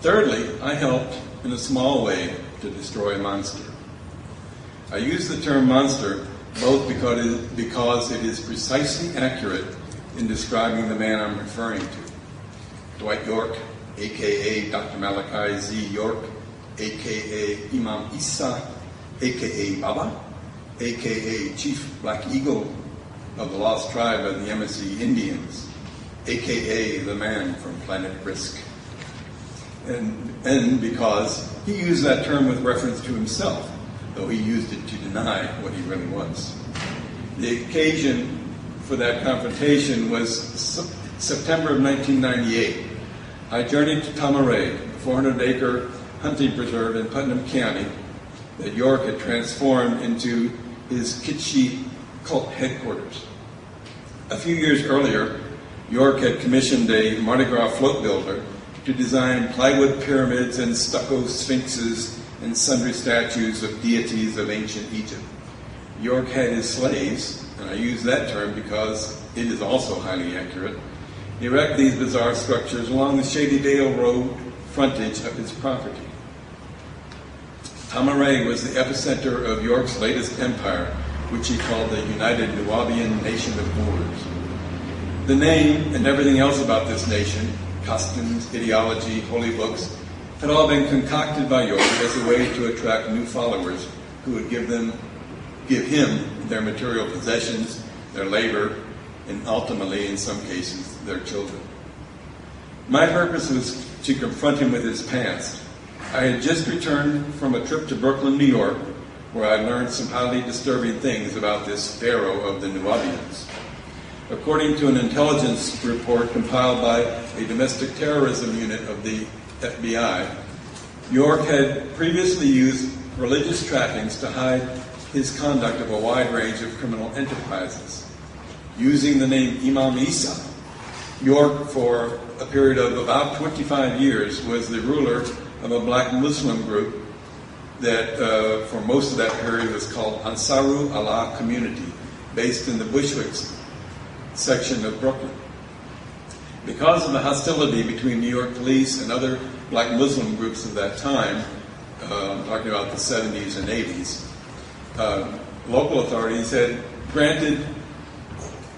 Thirdly, I helped in a small way to destroy a monster. I use the term monster both because it is precisely accurate in describing the man I'm referring to. Dwight York, a.k.a. Dr. Malachi Z. York, a.k.a. Imam Isa, a.k.a. Baba, a.k.a. Chief Black Eagle of the Lost Tribe of the Yamasee Indians, a.k.a. the man from Planet Risk. And because he used that term with reference to himself, though he used it to deny what he really was. The occasion for that confrontation was September of 1998. I journeyed to Tama-Re, a 400-acre hunting preserve in Putnam County that York had transformed into his Kitschy cult headquarters. A few years earlier, York had commissioned a Mardi Gras float builder to design plywood pyramids and stucco sphinxes and sundry statues of deities of ancient Egypt. York had his slaves, and I use that term because it is also highly accurate, erect these bizarre structures along the Shady Dale Road frontage of his property. Tama-Re was the epicenter of York's latest empire, which he called the United Nubian Nation of Moors. The name and everything else about this nation, customs, ideology, holy books, had all been concocted by York as a way to attract new followers who would give him their material possessions, their labor, and ultimately, in some cases, their children. My purpose was to confront him with his past. I had just returned from a trip to Brooklyn, New York, where I learned some highly disturbing things about this pharaoh of the Nubians. According to an intelligence report compiled by a domestic terrorism unit of the FBI, York had previously used religious trappings to hide his conduct of a wide range of criminal enterprises. Using the name Imam Isa, York, for a period of about 25 years, was the ruler of a black Muslim group that for most of that period was called Ansaru Allah Community, based in the Bushwicks section of Brooklyn. Because of the hostility between New York police and other black Muslim groups of that time, I'm talking about the 70s and 80s, local authorities had granted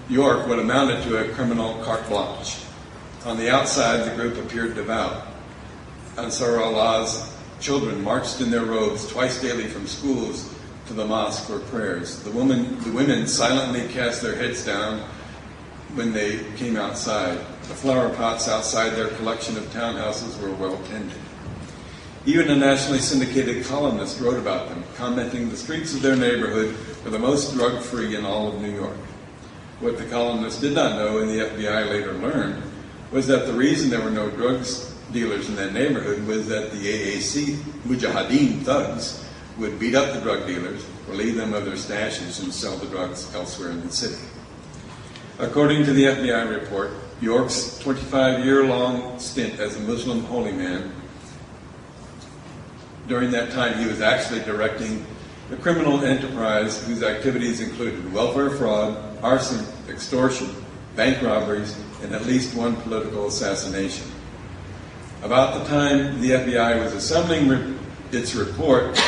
York what amounted to a criminal carte blanche. On the outside, the group appeared devout. Ansar Allah's children marched in their robes twice daily from schools to the mosque for prayers. The women silently cast their heads down when they came outside. The flower pots outside their collection of townhouses were well tended. Even a nationally syndicated columnist wrote about them, commenting the streets of their neighborhood were the most drug-free in all of New York. What the columnist did not know, and the FBI later learned, was that the reason there were no drugs dealers in that neighborhood was that the AAC Mujahideen thugs would beat up the drug dealers, relieve them of their stashes, and sell the drugs elsewhere in the city. According to the FBI report, York's 25-year-long stint as a Muslim holy man, during that time he was actually directing a criminal enterprise whose activities included welfare fraud, arson, extortion, bank robberies, and at least one political assassination. About the time the FBI was assembling its report,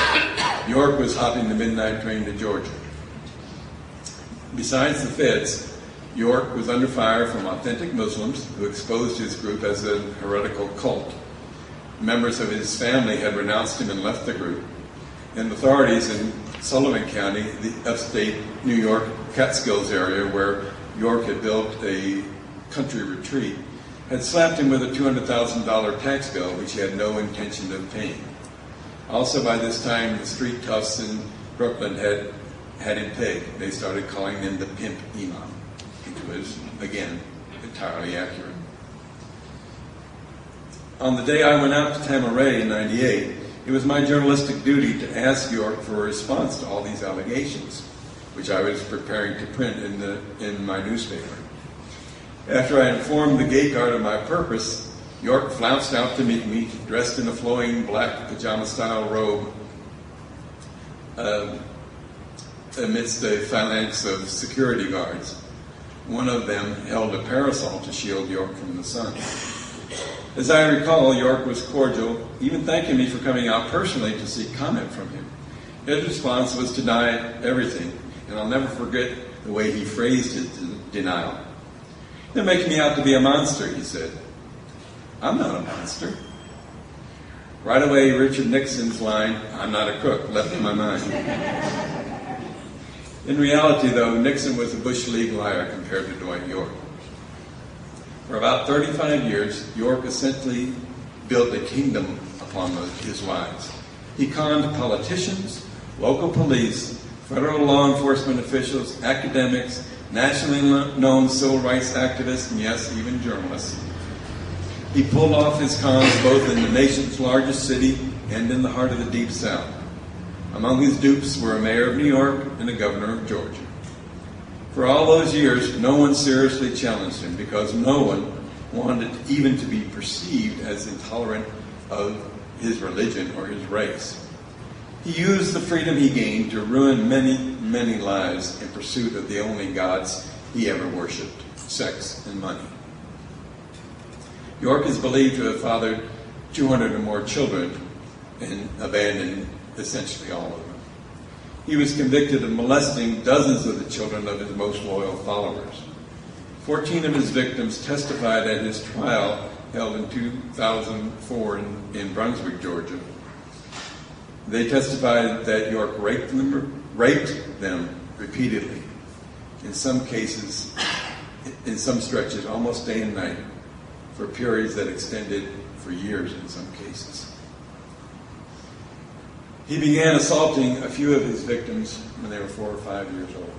York was hopping the midnight train to Georgia. Besides the feds, York was under fire from authentic Muslims who exposed his group as a heretical cult. Members of his family had renounced him and left the group. And authorities in Sullivan County, the upstate New York Catskills area where York had built a country retreat, had slapped him with a $200,000 tax bill which he had no intention of paying. Also by this time, the street toughs in Brooklyn had him pegged. They started calling him the Pimp Imam, which was, again, entirely accurate. On the day I went out to Tama-Re in '98, it was my journalistic duty to ask York for a response to all these allegations, which I was preparing to print in my newspaper. After I informed the gate guard of my purpose, York flounced out to meet me, dressed in a flowing black pajama-style robe, amidst a phalanx of security guards. One of them held a parasol to shield York from the sun. As I recall, York was cordial, even thanking me for coming out personally to seek comment from him. His response was to deny everything, and I'll never forget the way he phrased his denial. "They're making me out to be a monster," he said. "I'm not a monster." Right away, Richard Nixon's line, "I'm not a crook," left in my mind. In reality, though, Nixon was a Bush League liar compared to Dwight York. For about 35 years, York essentially built a kingdom upon his lies. He conned politicians, local police, federal law enforcement officials, academics, nationally known civil rights activists, and yes, even journalists. He pulled off his cons both in the nation's largest city and in the heart of the Deep South. Among his dupes were a mayor of New York and a governor of Georgia. For all those years, no one seriously challenged him because no one wanted even to be perceived as intolerant of his religion or his race. He used the freedom he gained to ruin many, many lives in pursuit of the only gods he ever worshipped, sex and money. York is believed to have fathered 200 or more children and abandoned essentially all of them. He was convicted of molesting dozens of the children of his most loyal followers. 14 of his victims testified at his trial held in 2004 in Brunswick, Georgia. They testified that York raped them repeatedly, in some cases, in some stretches, almost day and night, for periods that extended for years in some cases. He began assaulting a few of his victims when they were 4 or 5 years old.